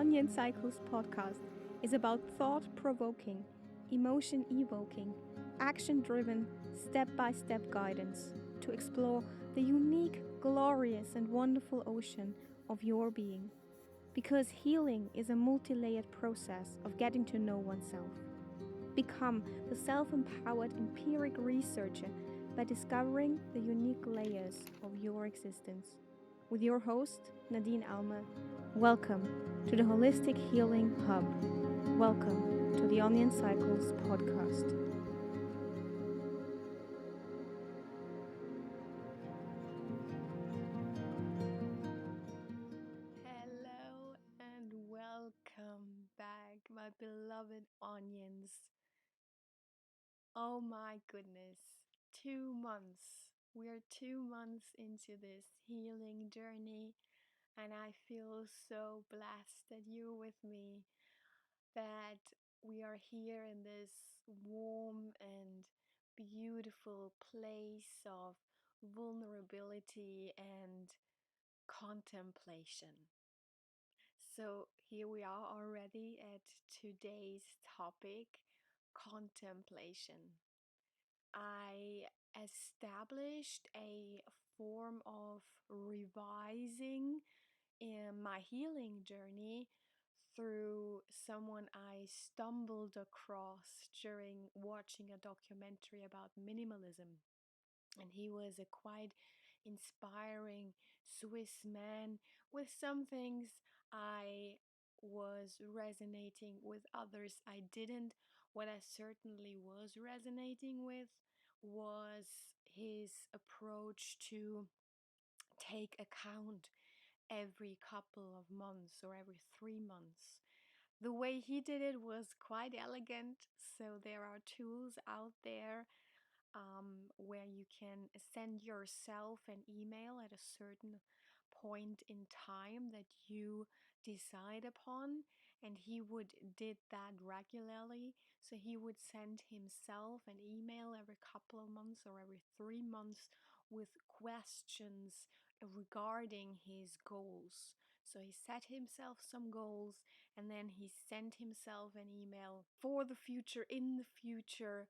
Onion Cycles podcast is about thought provoking, emotion evoking, action driven, step by step guidance to explore the unique, glorious, and wonderful ocean of your being. Because healing is a multi layered process of getting to know oneself. Become the self empowered empiric researcher by discovering the unique layers of your existence. With your host, Nadine Alma, welcome to the Holistic Healing Hub. Welcome to the Onion Cycles podcast. Hello and welcome back, my beloved onions. Oh my goodness, 2 months. We're 2 months into this healing journey, and I feel so blessed that you're with me, that we are here in this warm and beautiful place of vulnerability and contemplation. So, here we are already at today's topic, contemplation. I established a form of revising in my healing journey through someone I stumbled across during watching a documentary about minimalism. And he was a quite inspiring Swiss man with some things I was resonating with, others I didn't. What I certainly was resonating with was his approach to take account every couple of months or every 3 months. The way he did it was quite elegant, so there are tools out there where you can send yourself an email at a certain point in time that you decide upon, and he would did that regularly. So he would send himself an email every couple of months or every 3 months with questions regarding his goals. So he set himself some goals, and then he sent himself an email for the future, in the future,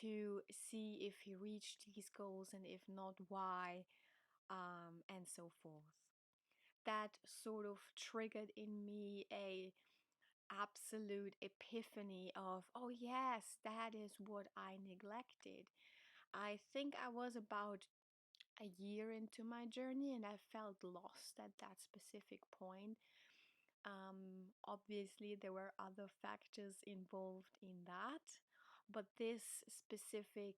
to see if he reached these goals, and if not, why, and so forth. That sort of triggered in me a absolute epiphany of, oh yes, that is what I neglected. I think I was about a year into my journey, and I felt lost at that specific point. Obviously, there were other factors involved in that, but this specific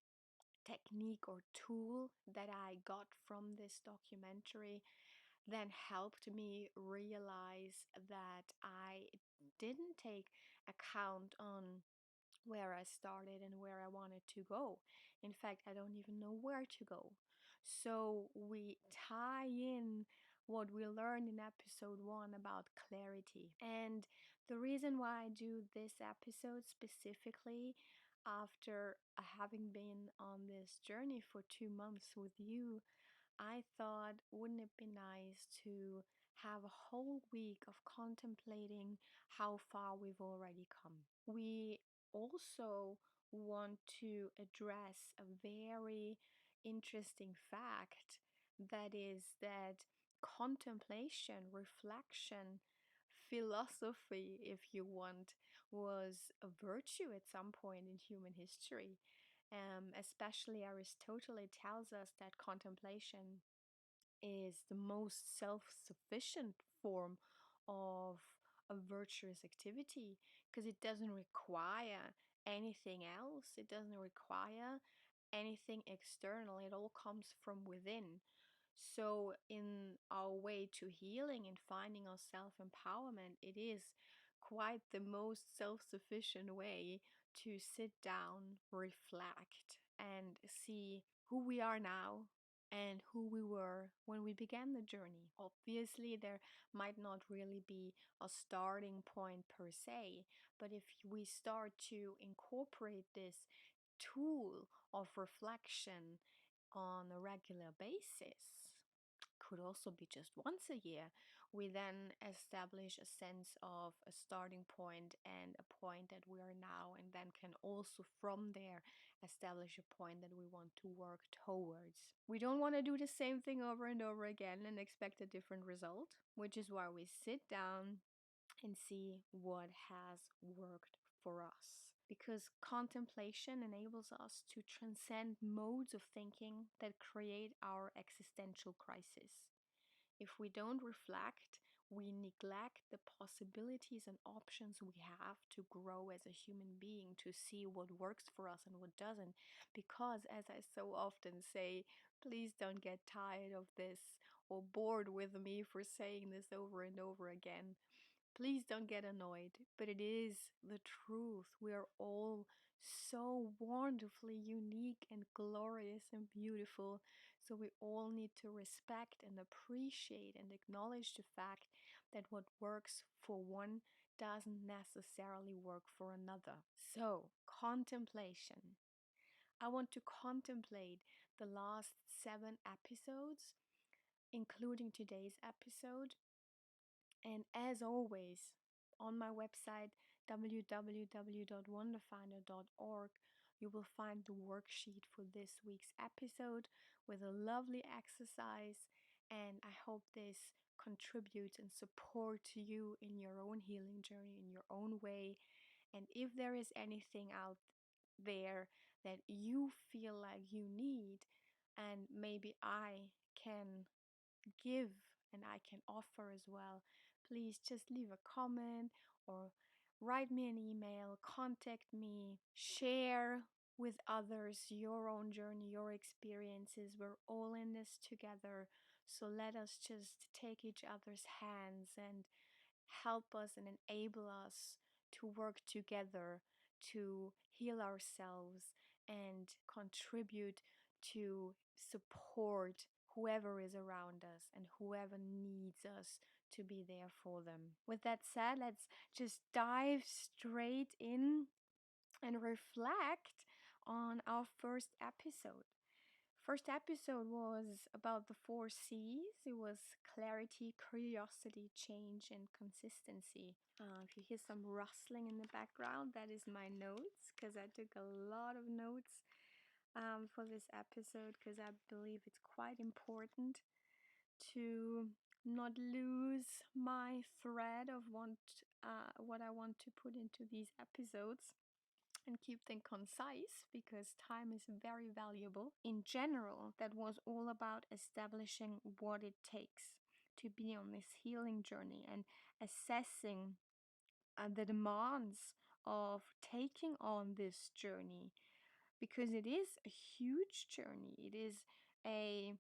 technique or tool that I got from this documentary then helped me realize that I didn't take account on where I started and where I wanted to go. In fact, I don't even know where to go. So we tie in what we learned in episode 1 about clarity. And the reason why I do this episode specifically, after having been on this journey for 2 months with you, I thought, wouldn't it be nice to have a whole week of contemplating how far we've already come? We also want to address a very interesting fact, that is that contemplation, reflection, philosophy, if you want, was a virtue at some point in human history. Especially Aristotle tells us that contemplation is the most self-sufficient form of a virtuous activity, because it doesn't require anything else. It doesn't require anything external. It all comes from within. So, in our way to healing and finding our self empowerment, it is quite the most self sufficient way to sit down, reflect, and see who we are now and who we were when we began the journey. Obviously, there might not really be a starting point per se, but if we start to incorporate this tool of reflection on a regular basis, could also be just once a year, we then establish a sense of a starting point and a point that we are now, and then can also from there establish a point that we want to work towards. We don't want to do the same thing over and over again and expect a different result, which is why we sit down and see what has worked for us. Because contemplation enables us to transcend modes of thinking that create our existential crisis. If we don't reflect, we neglect the possibilities and options we have to grow as a human being, to see what works for us and what doesn't. Because, as I so often say, please don't get tired of this or bored with me for saying this over and over again. Please don't get annoyed, but it is the truth. We are all so wonderfully unique and glorious and beautiful. So we all need to respect and appreciate and acknowledge the fact that what works for one doesn't necessarily work for another. So, contemplation. I want to contemplate the last 7 episodes, including today's episode, and as always, on my website www.wonderfinder.org, you will find the worksheet for this week's episode with a lovely exercise. And I hope this contributes and supports you in your own healing journey in your own way. And if there is anything out there that you feel like you need, and maybe I can give and I can offer as well, please just leave a comment or write me an email, contact me, share with others your own journey, your experiences. We're all in this together. So let us just take each other's hands and help us and enable us to work together to heal ourselves and contribute to support whoever is around us and whoever needs us to be there for them. With that said, let's just dive straight in and reflect on our first episode. First episode was about the 4 C's. It was clarity, curiosity, change, and consistency. If you hear some rustling in the background, that is my notes, because I took a lot of notes for this episode, because I believe it's quite important to not lose my thread of what I want to put into these episodes and keep them concise, because time is very valuable. In general, that was all about establishing what it takes to be on this healing journey and assessing the demands of taking on this journey, because it is a huge journey. It is a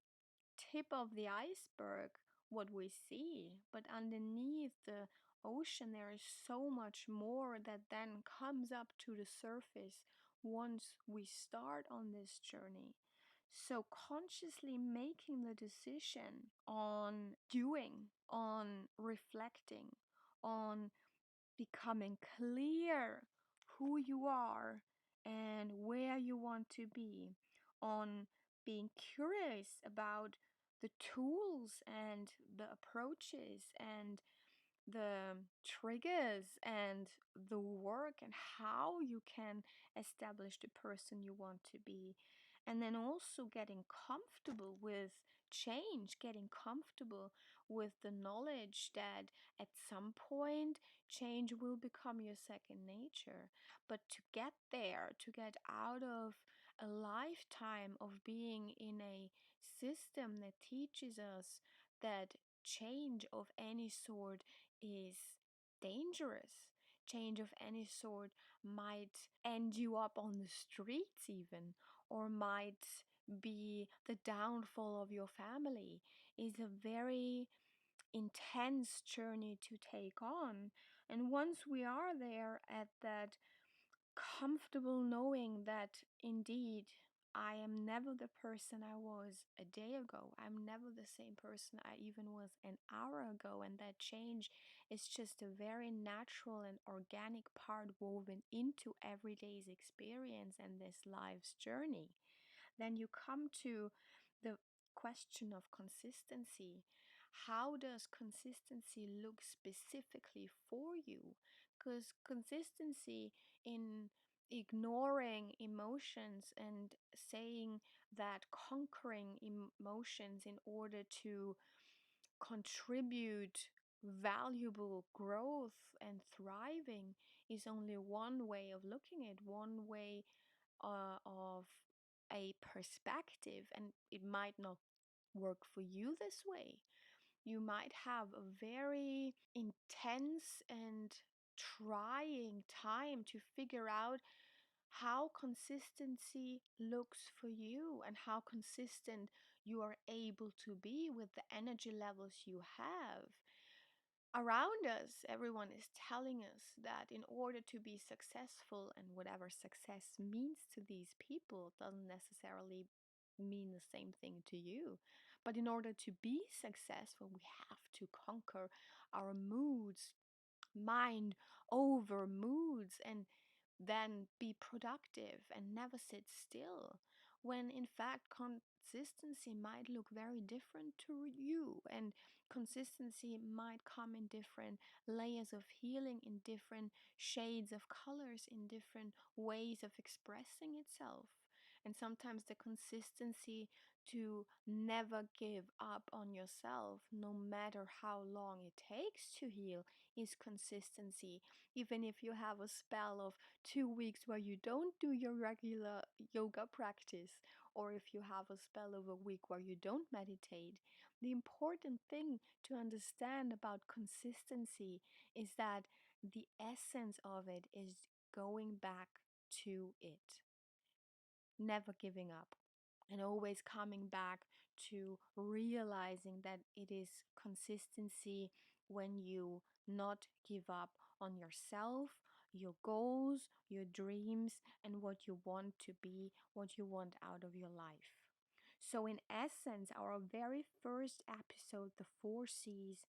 tip of the iceberg, what we see, but underneath the ocean there is so much more that then comes up to the surface once we start on this journey. So consciously making the decision on doing, on reflecting, on becoming clear who you are and where you want to be, on being curious about the tools and the approaches and the triggers and the work and how you can establish the person you want to be. And then also getting comfortable with change, getting comfortable with the knowledge that at some point change will become your second nature. But to get there, to get out of a lifetime of being in a system that teaches us that change of any sort is dangerous. Change of any sort might end you up on the streets, even, or might be the downfall of your family, is a very intense journey to take on. And once we are there at that comfortable knowing that indeed I am never the person I was a day ago. I'm never the same person I even was an hour ago. And that change is just a very natural and organic part woven into everyday's experience and this life's journey. Then you come to the question of consistency. how does consistency look specifically for you? Because consistency in ignoring emotions and saying that conquering emotions in order to contribute valuable growth and thriving is only one way of looking at, one way of a perspective, and it might not work for you this way. You might have a very intense and trying time to figure out how consistency looks for you and how consistent you are able to be with the energy levels you have. Around us, everyone is telling us that in order to be successful, and whatever success means to these people doesn't necessarily mean the same thing to you. But in order to be successful, we have to conquer our moods, mind over moods, and then be productive and never sit still, when in fact consistency might look very different to you, and consistency might come in different layers of healing, in different shades of colors, in different ways of expressing itself. And sometimes the consistency to never give up on yourself, no matter how long it takes to heal, is consistency. Even if you have a spell of 2 weeks where you don't do your regular yoga practice, or if you have a spell of a week where you don't meditate, the important thing to understand about consistency is that the essence of it is going back to it, never giving up, and always coming back to realizing that it is consistency when you not give up on yourself, your goals, your dreams, and what you want to be, what you want out of your life. So, in essence, our very first episode, The Four C's,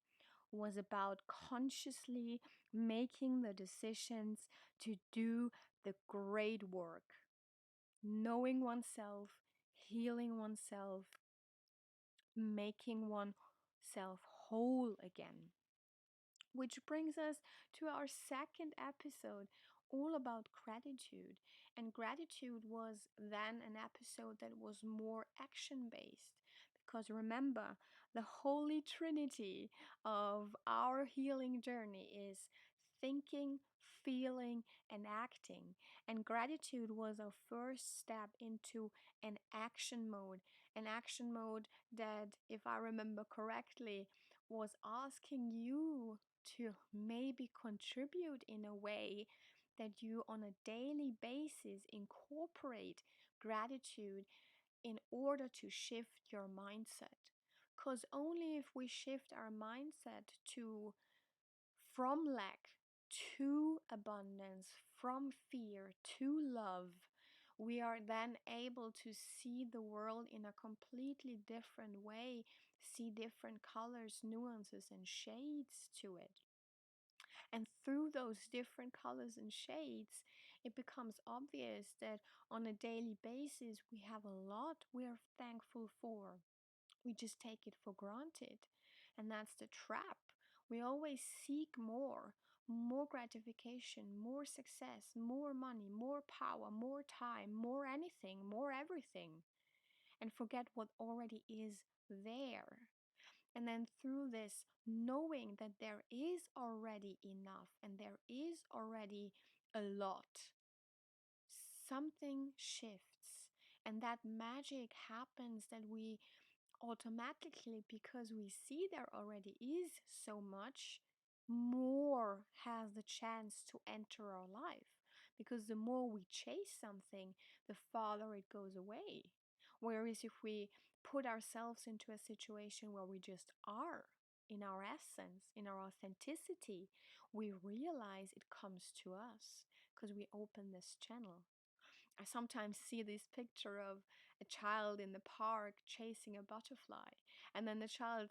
was about consciously making the decisions to do the great work, knowing oneself, healing oneself, making oneself whole again. Which brings us to our second episode, all about gratitude. And gratitude was then an episode that was more action based. Because remember, the holy trinity of our healing journey is thinking, feeling, and acting. And gratitude was our first step into an action mode that, if I remember correctly, was asking you to maybe contribute in a way that you on a daily basis incorporate gratitude in order to shift your mindset. Because only if we shift our mindset to from lack to abundance, from fear to love, we are then able to see the world in a completely different way, see different colors, nuances, and shades to it. And through those different colors and shades, it becomes obvious that on a daily basis, we have a lot we're thankful for. We just take it for granted. And that's the trap. We always seek more gratification, more success, more money, more power, more time, more anything, more everything, and forget what already is there. And then through this, knowing that there is already enough and there is already a lot, something shifts. And that magic happens that we automatically, because we see there already is so much, more has the chance to enter our life. Because the more we chase something, the farther it goes away. Whereas if we put ourselves into a situation where we just are in our essence, in our authenticity, we realize it comes to us because we open this channel. I sometimes see this picture of a child in the park chasing a butterfly, and then the child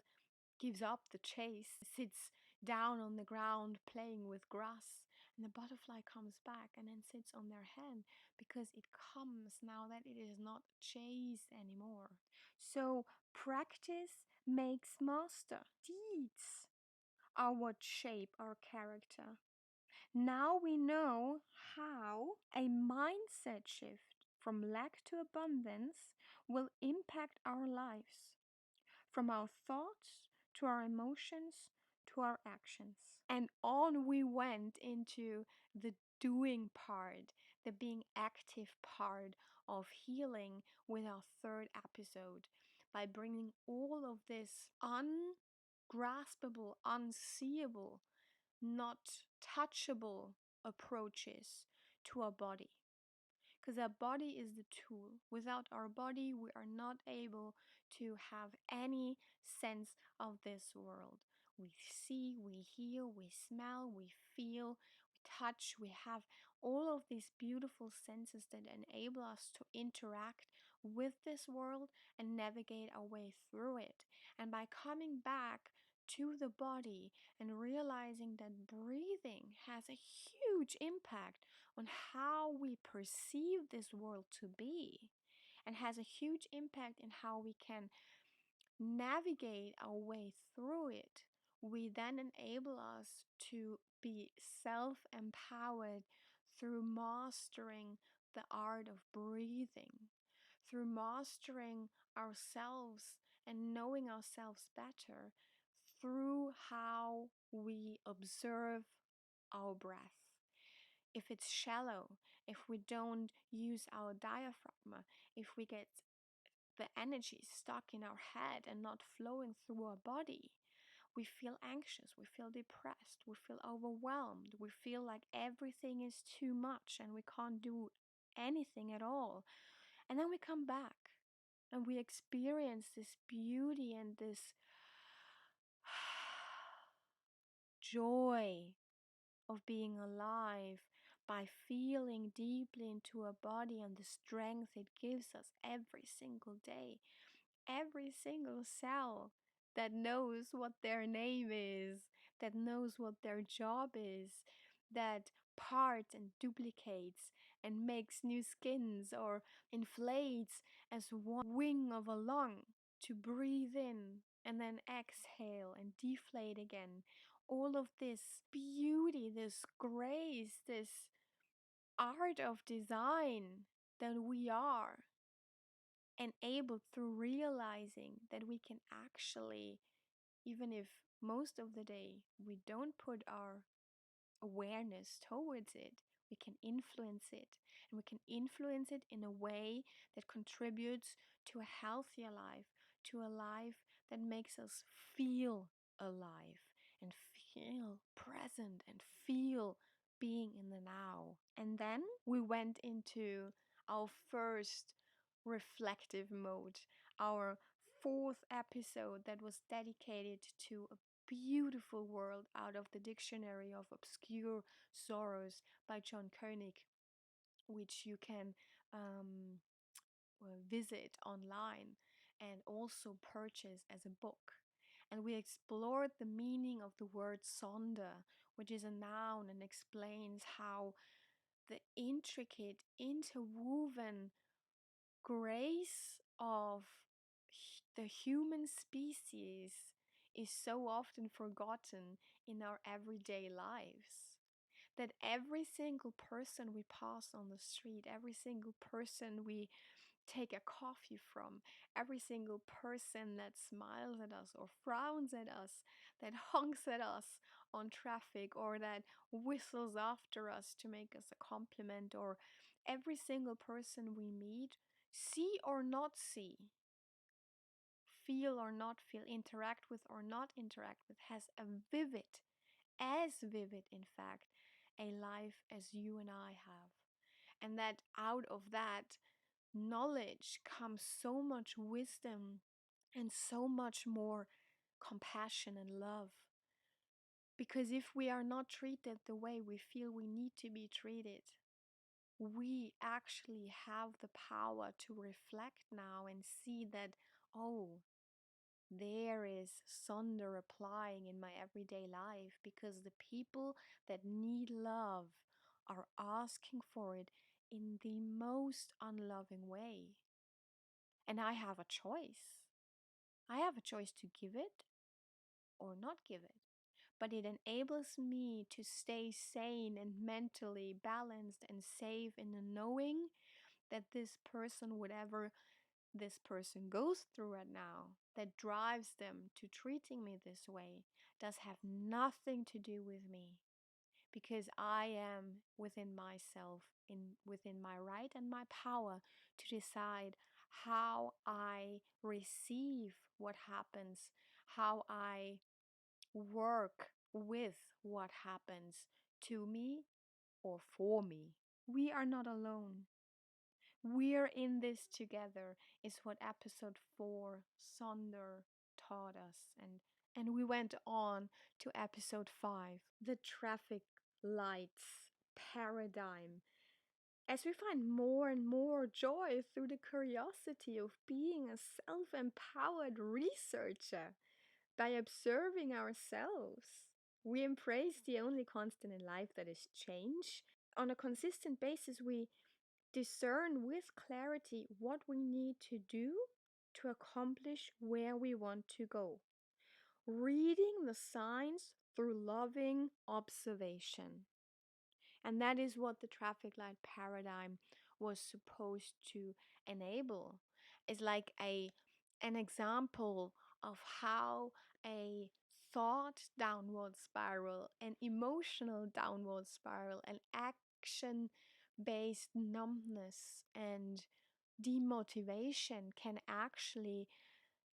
gives up the chase, sits down on the ground playing with grass, and the butterfly comes back and then sits on their hand because it comes now that it is not chase anymore. So practice makes master. Deeds are what shape our character. Now we know how a mindset shift from lack to abundance will impact our lives, from our thoughts to our emotions to our actions. And on we went into the doing part, the being active part of healing with our third episode by bringing all of this ungraspable, unseeable, not touchable approaches to our body. Because our body is the tool. Without our body, we are not able to have any sense of this world. We see, we hear, we smell, we feel, we touch, we have all of these beautiful senses that enable us to interact with this world and navigate our way through it. And by coming back to the body and realizing that breathing has a huge impact on how we perceive this world to be and has a huge impact in how we can navigate our way through it, we then enable us to be self empowered through mastering the art of breathing, through mastering ourselves and knowing ourselves better through how we observe our breath. If it's shallow, if we don't use our diaphragm, if we get the energy stuck in our head and not flowing through our body, we feel anxious, we feel depressed, we feel overwhelmed, we feel like everything is too much and we can't do anything at all. And then we come back and we experience this beauty and this joy of being alive by feeling deeply into our body and the strength it gives us every single day. Every single cell that knows what their name is, that knows what their job is, that parts and duplicates and makes new skins or inflates as one wing of a lung to breathe in and then exhale and deflate again. All of this beauty, this grace, this art of design that we are enabled through realizing that we can actually, even if most of the day we don't put our awareness towards it, we can influence it. And we can influence it in a way that contributes to a healthier life, to a life that makes us feel alive and feel present and feel being in the now. And then we went into our first reflective mode, our fourth episode that was dedicated to a beautiful world out of the Dictionary of Obscure Sorrows by John Koenig, which you can visit online and also purchase as a book. And we explored the meaning of the word sonder, which is a noun and explains how the intricate, interwoven grace of the human species is so often forgotten in our everyday lives. That every single person we pass on the street, every single person we take a coffee from, every single person that smiles at us or frowns at us, that honks at us on traffic or that whistles after us to make us a compliment, or every single person we meet, see or not see, feel or not feel, interact with or not interact with, has a vivid, as vivid, in fact, a life as you and I have. And that out of that knowledge comes so much wisdom and so much more compassion and love. Because if we are not treated the way we feel we need to be treated, we actually have the power to reflect now and see that, oh, there is Sonder applying in my everyday life, because the people that need love are asking for it in the most unloving way. And I have a choice. I have a choice to give it or not give it. But it enables me to stay sane and mentally balanced and safe in the knowing that this person, whatever this person goes through right now, that drives them to treating me this way, does have nothing to do with me. Because I am within myself, within my right and my power to decide how I receive what happens, how I work with what happens to me or for me. We are not alone. We're in this together, is what episode 4, Sonder, taught us. And we went on to episode 5, the traffic lights paradigm, as we find more and more joy through the curiosity of being a self empowered researcher. By observing ourselves, we embrace the only constant in life, that is change. On a consistent basis, we discern with clarity what we need to do to accomplish where we want to go. Reading the signs through loving observation. And that is what the traffic light paradigm was supposed to enable. It's like an example of how a thought downward spiral, an emotional downward spiral, an action based numbness and demotivation can actually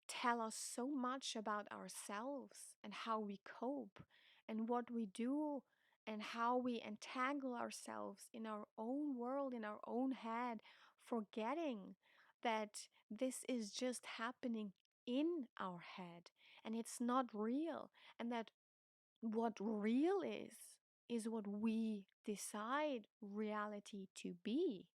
tell us so much about ourselves and how we cope and what we do and how we entangle ourselves in our own world, in our own head, forgetting that this is just happening in our head and it's not real, and that what real is what we decide reality to be.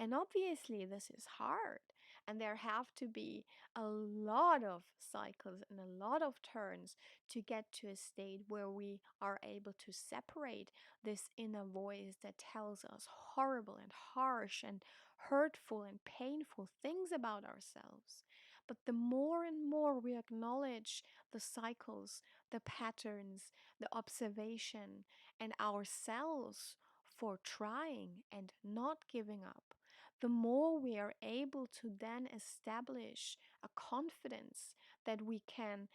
And obviously, this is hard, and there have to be a lot of cycles and a lot of turns to get to a state where we are able to separate this inner voice that tells us horrible and harsh and hurtful and painful things about ourselves. But the more and more we acknowledge the cycles, the patterns, the observation, and ourselves for trying and not giving up, the more we are able to then establish a confidence that we can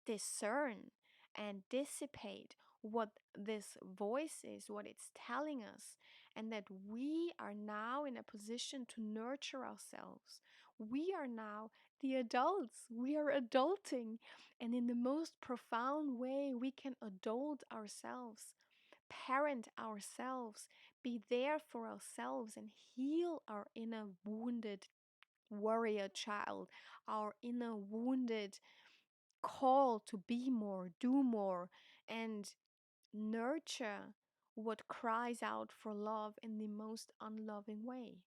discern and dissipate what this voice is, what it's telling us, and that we are now in a position to nurture ourselves. We are now the adults. We are adulting, and in the most profound way, we can adult ourselves, parent ourselves, be there for ourselves, and heal our inner wounded warrior child, our inner wounded call to be more, do more, and nurture what cries out for love in the most unloving way.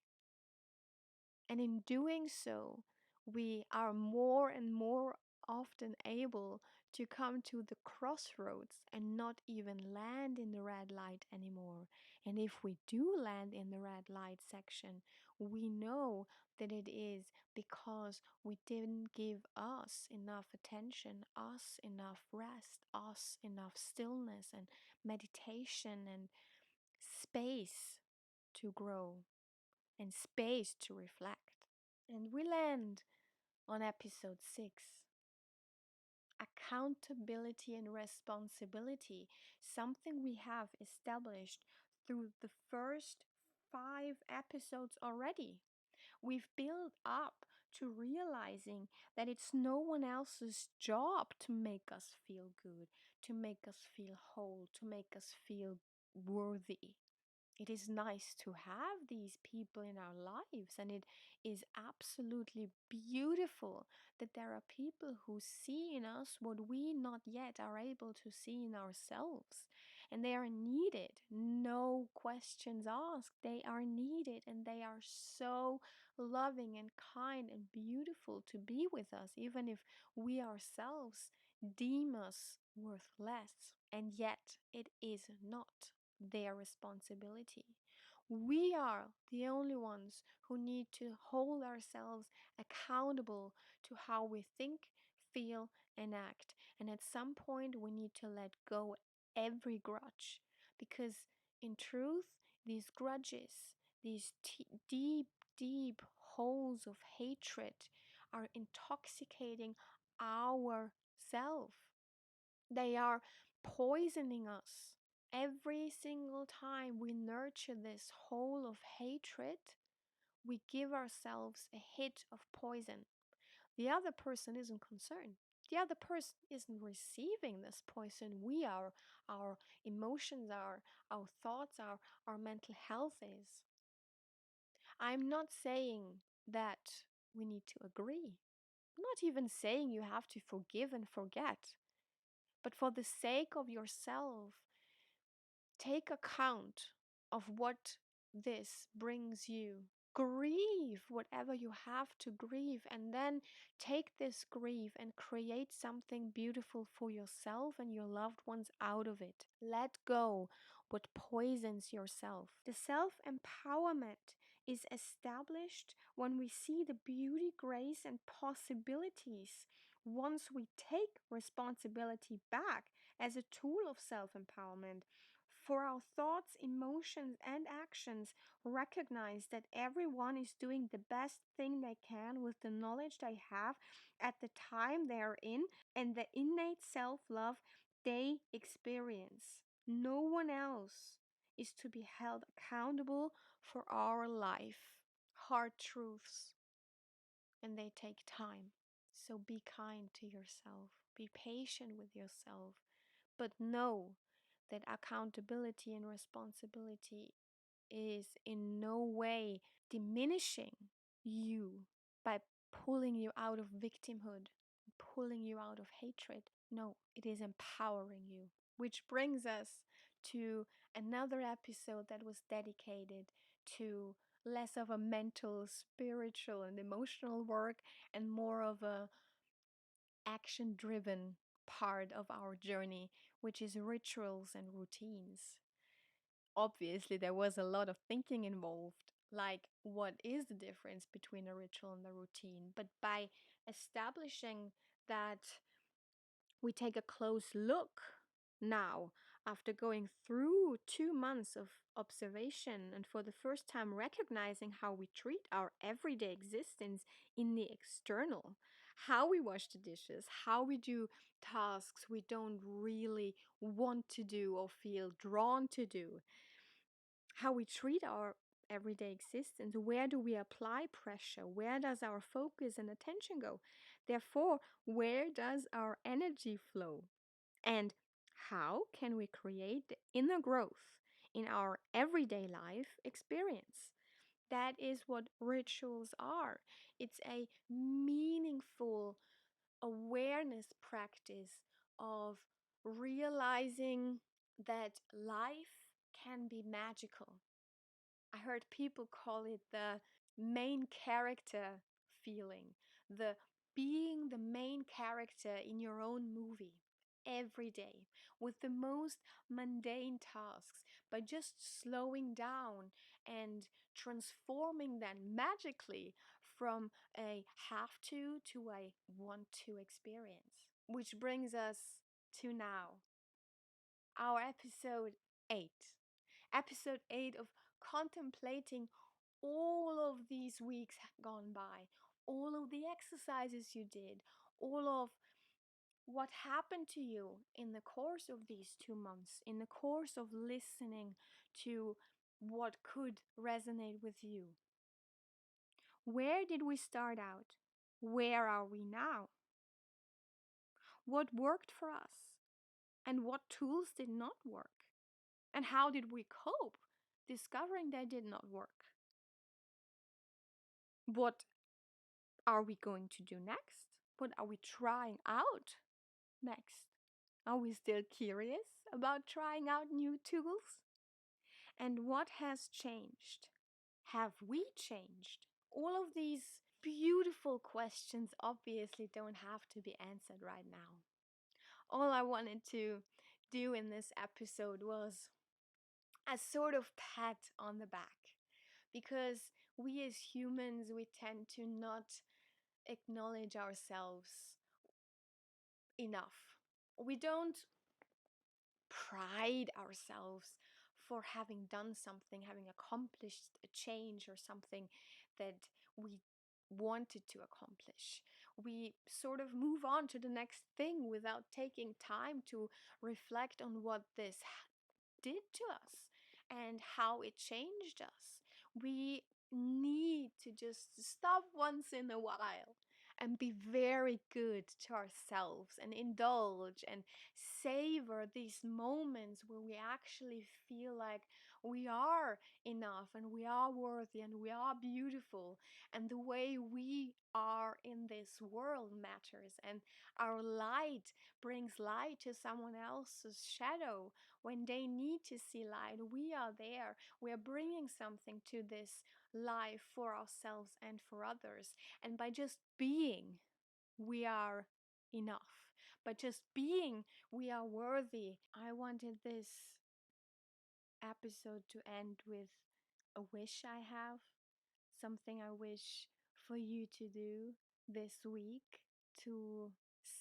And in doing so, we are more and more often able to come to the crossroads and not even land in the red light anymore. And if we do land in the red light section, we know that it is because we didn't give us enough attention, us enough rest, us enough stillness and meditation and space to grow and space to reflect. And we land on episode 6, accountability and responsibility, something we have established through the first 5 episodes already. We've built up to realizing that it's no one else's job to make us feel good, to make us feel whole, to make us feel worthy. It is nice to have these people in our lives, and it is absolutely beautiful that there are people who see in us what we not yet are able to see in ourselves, and they are needed, no questions asked. They are needed, and they are so loving and kind and beautiful to be with us, even if we ourselves deem us worthless. And yet it is not their responsibility. We are the only ones who need to hold ourselves accountable to how we think, feel, and act. And at some point, we need to let go every grudge. Because in truth, these grudges, these deep, deep holes of hatred are intoxicating our self. They are poisoning us. Every single time we nurture this hole of hatred, we give ourselves a hit of poison. The other person isn't concerned. The other person isn't receiving this poison. We are, our emotions are, our thoughts are, our mental health is. I'm not saying that we need to agree. I'm not even saying you have to forgive and forget. But for the sake of yourself, take account of what this brings you. Grieve whatever you have to grieve, and then take this grief and create something beautiful for yourself and your loved ones out of it. Let go what poisons yourself. The self empowerment is established when we see the beauty, grace, and possibilities once we take responsibility back as a tool of self empowerment. For our thoughts, emotions, and actions, recognize that everyone is doing the best thing they can with the knowledge they have at the time they are in and the innate self love they experience. No one else is to be held accountable for our life. Hard truths, and they take time. So be kind to yourself, be patient with yourself, but know that accountability and responsibility is in no way diminishing you by pulling you out of victimhood, pulling you out of hatred. No, it is empowering you. Which brings us to another episode that was dedicated to less of a mental, spiritual, and emotional work and more of a action driven part of our journey, which is rituals and routines. Obviously, there was a lot of thinking involved, like what is the difference between a ritual and a routine? But by establishing that, we take a close look now after going through 2 months of observation and for the first time recognizing how we treat our everyday existence in the external, how we wash the dishes, how we do tasks we don't really want to do or feel drawn to do, how we treat our everyday existence. Where do we apply pressure? Where does our focus and attention go? Therefore, where does our energy flow? And how can we create the inner growth in our everyday life experience? That is what rituals are. It's a meaningful awareness practice of realizing that life can be magical. I heard people call it the main character feeling, the being the main character in your own movie every day with the most mundane tasks by just slowing down and transforming them magically from a have to a want to experience. Which brings us to now, our episode 8. Episode 8 of contemplating all of these weeks gone by, all of the exercises you did, all of what happened to you in the course of these 2 months, in the course of listening to what could resonate with you. Where did we start out? Where are we now? What worked for us? And what tools did not work? And how did we cope discovering they did not work? What are we going to do next? What are we trying out next? Are we still curious about trying out new tools? And what has changed? Have we changed? All of these beautiful questions obviously don't have to be answered right now. All I wanted to do in this episode was a sort of pat on the back because we as humans, we tend to not acknowledge ourselves enough. We don't pride ourselves for having done something, having accomplished a change or something that we wanted to accomplish. We sort of move on to the next thing without taking time to reflect on what this did to us and how it changed us. We need to just stop once in a while and be very good to ourselves and indulge and savor these moments where we actually feel like we are enough and we are worthy and we are beautiful, and the way we are in this world matters, and our light brings light to someone else's shadow. When they need to see light, we are there. We are bringing something to this life for ourselves and for others. And by just being, we are enough. By just being, we are worthy. I wanted this episode to end with a wish I have, something I wish for you to do this week to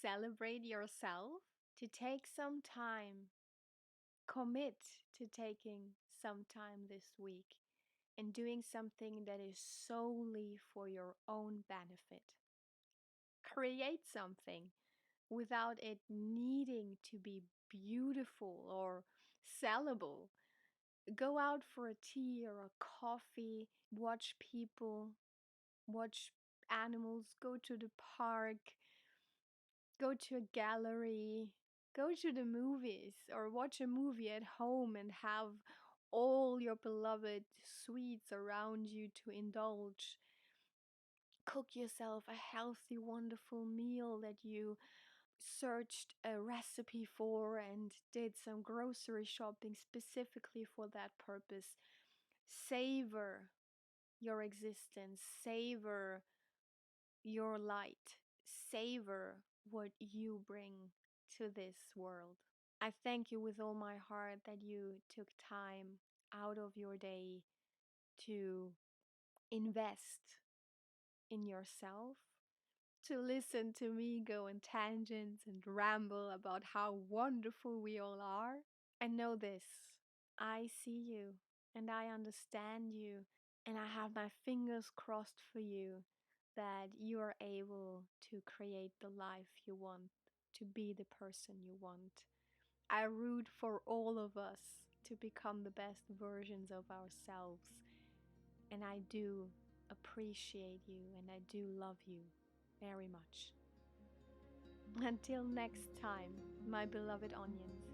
celebrate yourself, to take some time. Commit to taking some time this week and doing something that is solely for your own benefit. Create something without it needing to be beautiful or sellable. Go out for a tea or a coffee, watch people, watch animals, go to the park, go to a gallery, go to the movies, or watch a movie at home and have all your beloved sweets around you to indulge. Cook yourself a healthy, wonderful meal that you searched a recipe for and did some grocery shopping specifically for that purpose. Savor your existence, savor your light, savor what you bring to this world. I thank you with all my heart that you took time out of your day to invest in yourself, to listen to me go on tangents and ramble about how wonderful we all are. And know this, I see you and I understand you, and I have my fingers crossed for you that you are able to create the life you want, to be the person you want. I root for all of us to become the best versions of ourselves. And I do appreciate you and I do love you very much. Until next time, my beloved onions.